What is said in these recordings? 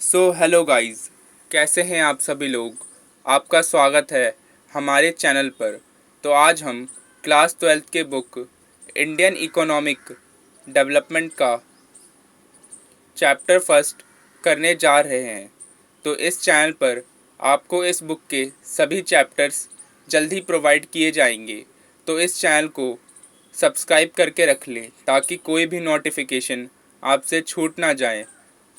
Hello guys, कैसे हैं आप सभी लोग। आपका स्वागत है हमारे चैनल पर। तो आज हम क्लास 12th के बुक इंडियन इकोनॉमिक डेवलपमेंट का चैप्टर फर्स्ट करने जा रहे हैं। तो इस चैनल पर आपको इस बुक के सभी चैप्टर्स जल्द ही प्रोवाइड किए जाएंगे। तो इस चैनल को सब्सक्राइब करके रख लें ताकि कोई भी नोटिफिकेशन आपसे छूट ना जाए।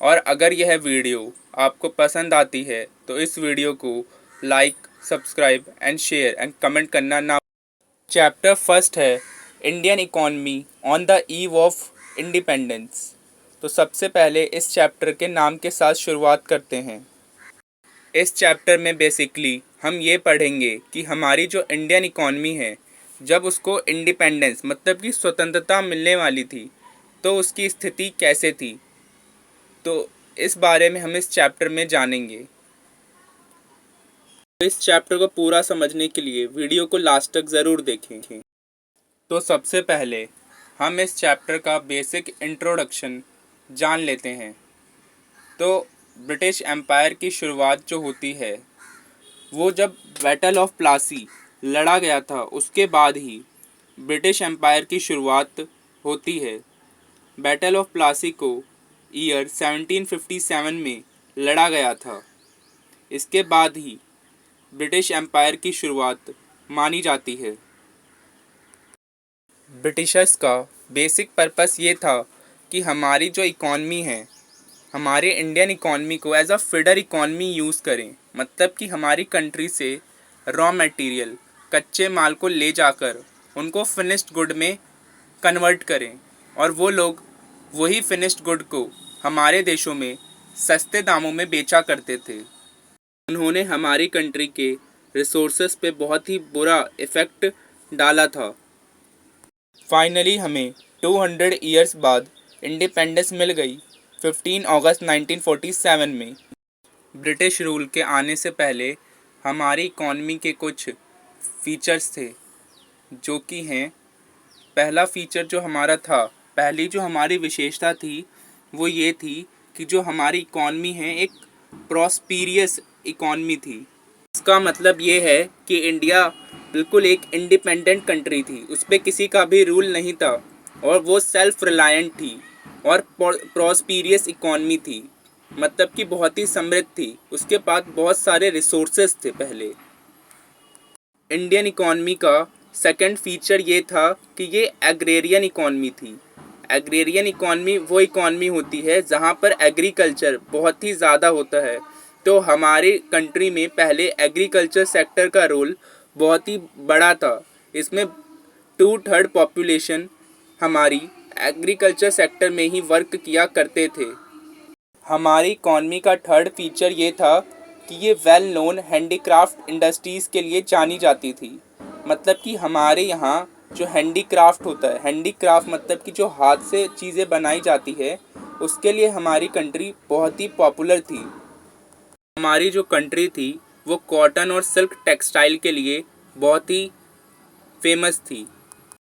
और अगर यह वीडियो आपको पसंद आती है तो इस वीडियो को like, subscribe and share and comment करना ना। चैप्टर फर्स्ट है Indian economy on the eve of independence. तो सबसे पहले इस चैप्टर के नाम के साथ शुरुआत करते हैं। इस चैप्टर में बेसिकली हम ये पढ़ेंगे कि हमारी जो इंडियन इकॉनमी है, जब उसको इंडिपेंडेंस मतलब कि स्वतंत्रता मिलने वाली थी तो उसकी स्थिति कैसे थी। तो इस बारे में हम इस चैप्टर में जानेंगे। तो इस चैप्टर को पूरा समझने के लिए वीडियो को लास्ट तक ज़रूर देखें। तो सबसे पहले हम इस चैप्टर का बेसिक इंट्रोडक्शन जान लेते हैं। तो ब्रिटिश एम्पायर की शुरुआत जो होती है वो जब बैटल ऑफ प्लासी लड़ा गया था उसके बाद ही ब्रिटिश एम्पायर की शुरुआत होती है। बैटल ऑफ प्लासी को ईयर 1757 में लड़ा गया था। इसके बाद ही ब्रिटिश एम्पायर की शुरुआत मानी जाती है। ब्रिटिशर्स का बेसिक पर्पस ये था कि हमारी जो इकॉनमी है, हमारे इंडियन इकॉनमी को as a feeder economy use करें। मतलब कि हमारी कंट्री से रॉ मटेरियल, कच्चे माल को ले जाकर उनको फिनिश्ड गुड में कन्वर्ट करें और वो लोग वही फिनिश्ड गुड को हमारे देशों में सस्ते दामों में बेचा करते थे। उन्होंने हमारी कंट्री के रिसोर्सेस पे बहुत ही बुरा इफ़ेक्ट डाला था। फाइनली हमें 200 ईयर्स बाद इंडिपेंडेंस मिल गई 15 अगस्त 1947 में। ब्रिटिश रूल के आने से पहले हमारी इकॉनमी के कुछ फीचर्स थे जो कि हैं। पहला फीचर जो हमारा था, पहली जो हमारी विशेषता थी वो ये थी कि जो हमारी इकॉनमी है एक प्रॉस्पीरियस इकॉनमी थी। इसका मतलब ये है कि इंडिया बिल्कुल एक इंडिपेंडेंट कंट्री थी, उस पर किसी का भी रूल नहीं था और वो सेल्फ रिलायंट थी और प्रॉस्पीरियस इकॉनमी थी। मतलब कि बहुत ही समृद्ध थी, उसके पास बहुत सारे रिसोर्सेज थे। पहले इंडियन इकॉनमी का सेकंड फीचर ये था कि ये एग्रेरियन इकॉनमी थी। एग्रेरियन इकॉनमी वो इकॉनमी होती है जहाँ पर एग्रीकल्चर बहुत ही ज़्यादा होता है। तो हमारी कंट्री में पहले एग्रीकल्चर सेक्टर का रोल बहुत ही बड़ा था। इसमें 2/3 पॉपुलेशन हमारी एग्रीकल्चर सेक्टर में ही वर्क किया करते थे। हमारी इकॉनमी का थर्ड फीचर ये था कि ये वेल नोन हैंडीक्राफ्ट इंडस्ट्रीज़ के लिए जानी जाती थी। मतलब कि हमारे यहाँ जो हैंडीक्राफ्ट होता है, हैंडीक्राफ्ट मतलब कि जो हाथ से चीज़ें बनाई जाती है, उसके लिए हमारी कंट्री बहुत ही पॉपुलर थी। हमारी जो कंट्री थी वो कॉटन और सिल्क टेक्सटाइल के लिए बहुत ही फेमस थी।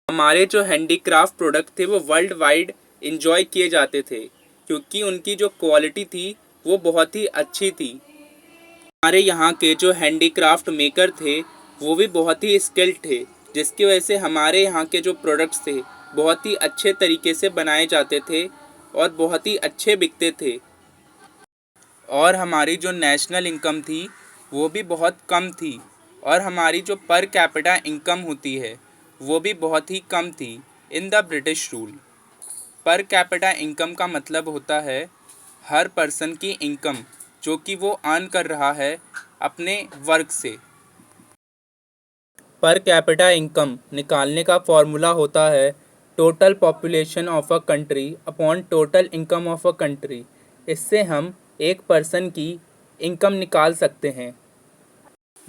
हमारे जो हैंडीक्राफ्ट प्रोडक्ट थे वो वर्ल्ड वाइड इंजॉय किए जाते थे क्योंकि उनकी जो क्वालिटी थी वो बहुत ही अच्छी थी। हमारे यहाँ के जो हैंडीक्राफ्ट मेकर थे वो भी बहुत ही स्किल्ड थे, जिसकी वजह से हमारे यहाँ के जो प्रोडक्ट्स थे बहुत ही अच्छे तरीके से बनाए जाते थे और बहुत ही अच्छे बिकते थे। और हमारी जो नेशनल इनकम थी वो भी बहुत कम थी और हमारी जो पर कैपिटा इनकम होती है वो भी बहुत ही कम थी in the British rule. Per capita income का मतलब होता है हर पर्सन की इनकम जो कि वो अर्न कर रहा है अपने वर्क से। पर कैपिटा इनकम निकालने का फॉर्मूला होता है total population of a country upon total income of a country. इससे हम एक पर्सन की इनकम निकाल सकते हैं।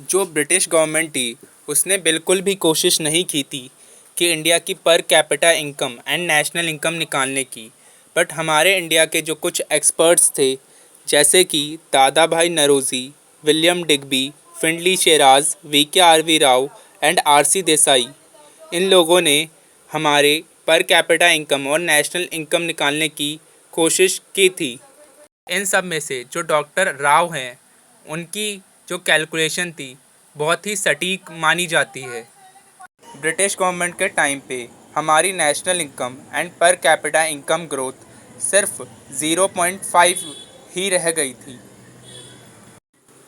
जो ब्रिटिश गवर्नमेंट थी उसने बिल्कुल भी कोशिश नहीं की थी कि इंडिया की per capita income and national income निकालने की। बट हमारे इंडिया के जो कुछ एक्सपर्ट्स थे जैसे कि दादा भाई Naoroji, William Digby, फिंडली शेराज, VKRV Rao and RC Desai, इन लोगों ने हमारे पर कैपिटा इनकम और नेशनल इनकम निकालने की कोशिश की थी। इन सब में से जो डॉक्टर राव हैं उनकी जो कैलकुलेशन थी बहुत ही सटीक मानी जाती है। ब्रिटिश गवर्नमेंट के टाइम पे हमारी national income and per capita income growth सिर्फ 0.5 ही रह गई थी।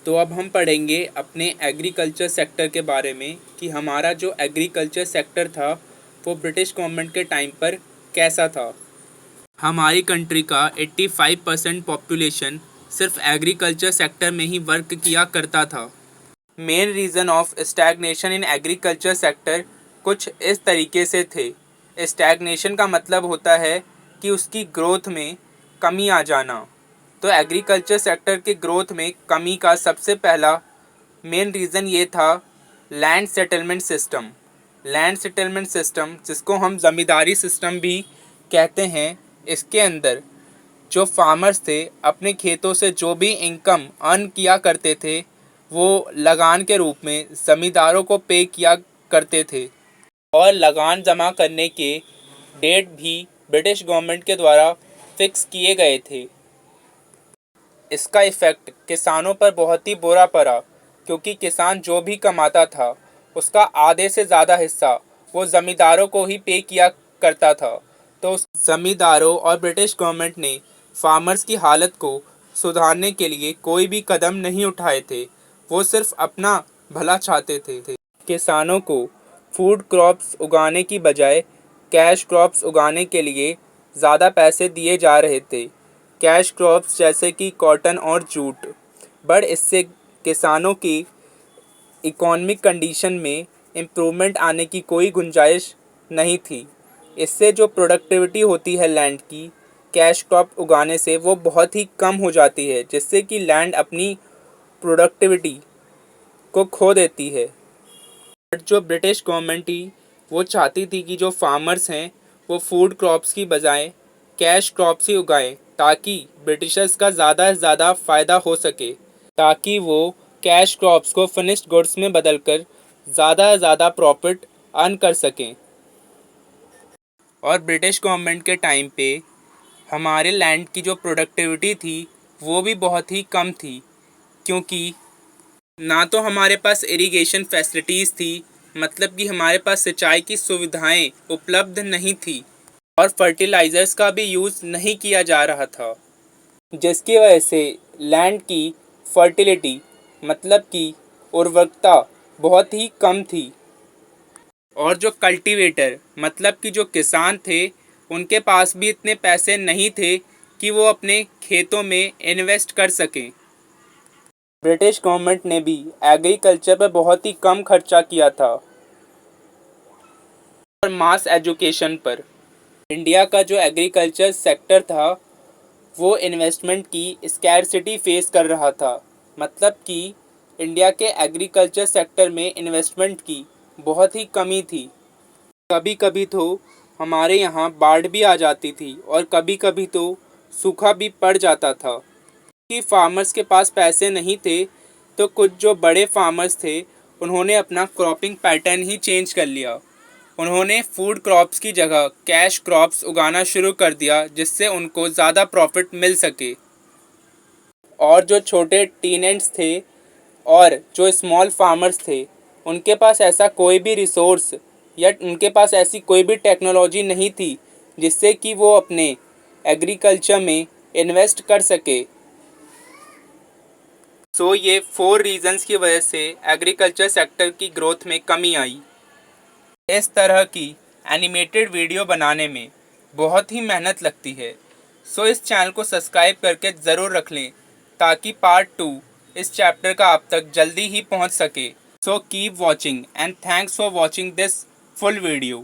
तो अब हम पढ़ेंगे अपने एग्रीकल्चर सेक्टर के बारे में कि हमारा जो एग्रीकल्चर सेक्टर था वो ब्रिटिश गवर्नमेंट के टाइम पर कैसा था। हमारी कंट्री का 85% पॉपुलेशन सिर्फ एग्रीकल्चर सेक्टर में ही वर्क किया करता था। Main reason of stagnation in agriculture sector कुछ इस तरीके से थे। स्टैग्नेशन का मतलब होता है कि उसकी ग्रोथ में कमी आ जाना। तो एग्रीकल्चर सेक्टर के ग्रोथ में कमी का सबसे पहला मेन रीज़न ये था land settlement system. Land settlement system जिसको हम ज़मींदारी सिस्टम भी कहते हैं, इसके अंदर जो फार्मर्स थे अपने खेतों से जो भी इनकम अर्न किया करते थे वो लगान के रूप में ज़मींदारों को पे किया करते थे और लगान जमा करने के डेट भी ब्रिटिश गवर्नमेंट के द्वारा फिक्स किए गए थे। इसका इफ़ेक्ट किसानों पर बहुत ही बुरा पड़ा क्योंकि किसान जो भी कमाता था उसका आधे से ज़्यादा हिस्सा वो ज़मींदारों को ही पे किया करता था। तो ज़मींदारों और ब्रिटिश गवर्नमेंट ने फार्मर्स की हालत को सुधारने के लिए कोई भी कदम नहीं उठाए थे। वो सिर्फ अपना भला चाहते थे। किसानों को फूड क्रॉप्स उगाने की बजाय कैश क्रॉप्स उगाने के लिए ज़्यादा पैसे दिए जा रहे थे। कैश क्रॉप्स जैसे कि कॉटन और जूट, बट इससे किसानों की इकोनॉमिक कंडीशन में इम्प्रूवमेंट आने की कोई गुंजाइश नहीं थी। इससे जो प्रोडक्टिविटी होती है लैंड की कैश क्रॉप उगाने से वो बहुत ही कम हो जाती है, जिससे कि लैंड अपनी प्रोडक्टिविटी को खो देती है। बट जो ब्रिटिश गवर्नमेंट थी वो चाहती थी कि जो फार्मर्स हैं वो फूड क्रॉप्स की बजाय कैश क्रॉप्स ही उगाएं ताकि ब्रिटिशर्स का ज़्यादा से ज़्यादा फ़ायदा हो सके, ताकि वो कैश क्रॉप्स को फिनिश्ड गुड्स में बदलकर ज़्यादा से ज़्यादा प्रॉफिट अर्न कर सकें। और ब्रिटिश गवर्नमेंट के टाइम पे हमारे लैंड की जो प्रोडक्टिविटी थी वो भी बहुत ही कम थी क्योंकि ना तो हमारे पास इरिगेशन फैसिलिटीज़ थी, मतलब कि हमारे पास सिंचाई की सुविधाएं उपलब्ध नहीं थी और फर्टिलाइज़र्स का भी यूज़ नहीं किया जा रहा था, जिसकी वजह से लैंड की फर्टिलिटी मतलब कि उर्वरकता बहुत ही कम थी। और जो कल्टीवेटर मतलब कि जो किसान थे उनके पास भी इतने पैसे नहीं थे कि वो अपने खेतों में इन्वेस्ट कर सकें। ब्रिटिश गवर्नमेंट ने भी एग्रीकल्चर पर बहुत ही कम खर्चा किया था और मास एजुकेशन पर। इंडिया का जो एग्रीकल्चर सेक्टर था वो इन्वेस्टमेंट की स्कैरसिटी फेस कर रहा था, मतलब कि इंडिया के एग्रीकल्चर सेक्टर में इन्वेस्टमेंट की बहुत ही कमी थी। कभी कभी तो हमारे यहाँ बाढ़ भी आ जाती थी और कभी कभी तो सूखा भी पड़ जाता था कि फार्मर्स के पास पैसे नहीं थे। तो कुछ जो बड़े फार्मर्स थे उन्होंने अपना क्रॉपिंग पैटर्न ही चेंज कर लिया। उन्होंने फूड क्रॉप्स की जगह कैश क्रॉप्स उगाना शुरू कर दिया जिससे उनको ज़्यादा प्रॉफिट मिल सके। और जो छोटे टीनेंट्स थे और जो स्मॉल फार्मर्स थे उनके पास ऐसा कोई भी रिसोर्स या उनके पास ऐसी कोई भी टेक्नोलॉजी नहीं थी जिससे कि वो अपने एग्रीकल्चर में इन्वेस्ट कर सके। सो ये 4 रीज़न्स की वजह से एग्रीकल्चर सेक्टर की ग्रोथ में कमी आई। इस तरह की एनिमेटेड वीडियो बनाने में बहुत ही मेहनत लगती है। सो इस चैनल को सब्सक्राइब करके ज़रूर रख लें ताकि पार्ट 2 इस चैप्टर का आप तक जल्दी ही पहुंच सके। So keep watching and thanks for watching this full video.